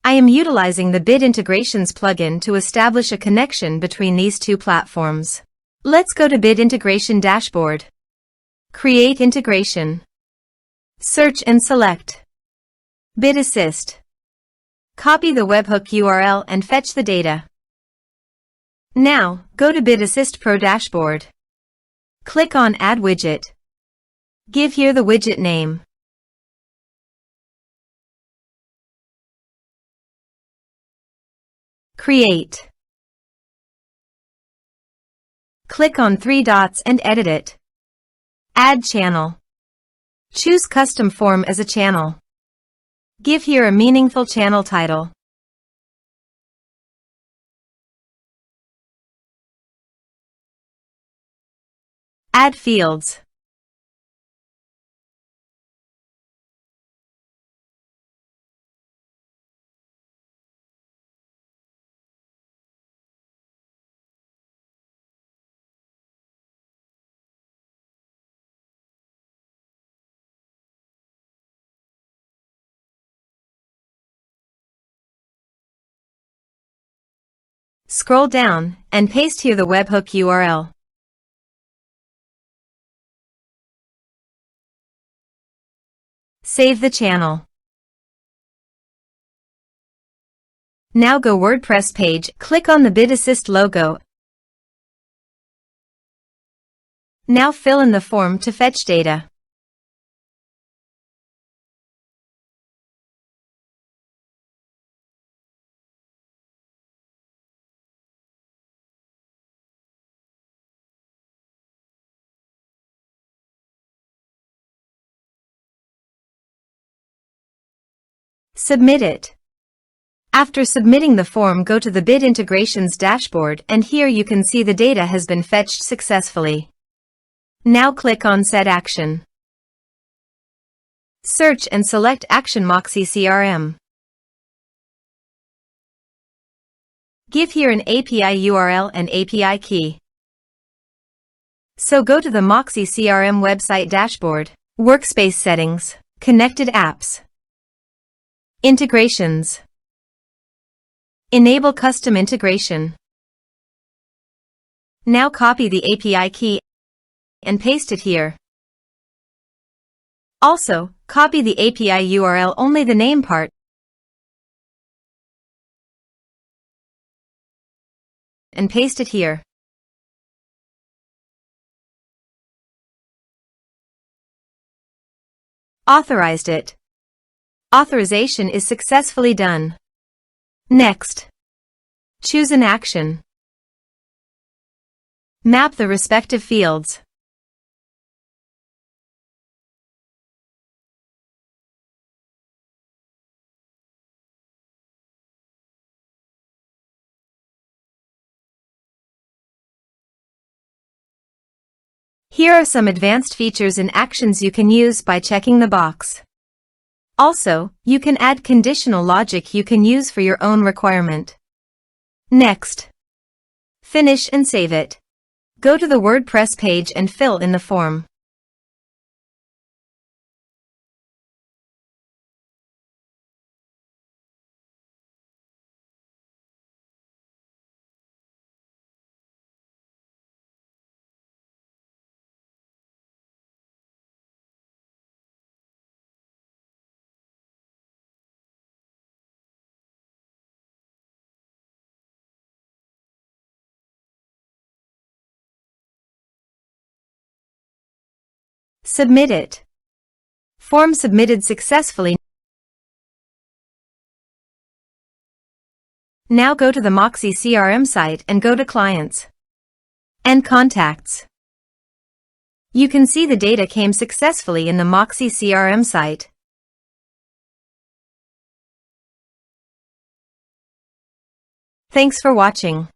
I am utilizing the Bit Integrations plugin to establish a connection between these two platforms. Let's go to Bit Integration Dashboard. Create integration. Search and select Bit Assist. Copy the webhook URL and fetch the data. Now, go to Bit Assist Pro Dashboard. Click on Add Widget. Give here the widget name. Create. Click on three dots and edit it. Add channel. Choose Custom Form as a channel. Give here a meaningful channel title. Add fields. Scroll down and paste here the webhook URL. Save the channel. Now go WordPress page, click on the Bit Assist logo. Now fill in the form to fetch data. Submit it. After submitting the form, go to the Bit Integrations dashboard and here you can see the data has been fetched successfully. Now click on Set Action. Search and select Action Moxie CRM. Give here an API URL and API key. So go to the Moxie CRM website dashboard, Workspace Settings, Connected Apps, Integrations. Enable custom integration. Now copy the API key and paste it here. Also, copy the API URL, only the name part, and paste it here. Authorized it. Authorization is successfully done. Next, choose an action. Map the respective fields. Here are some advanced features and actions you can use by checking the box. Also, you can add conditional logic you can use for your own requirement. Next, finish and save it. Go to the WordPress page and fill in the form. Submit it. Form submitted successfully. Now go to the Moxie CRM site and go to Clients and Contacts. You can see the data came successfully in the Moxie CRM site. Thanks for watching.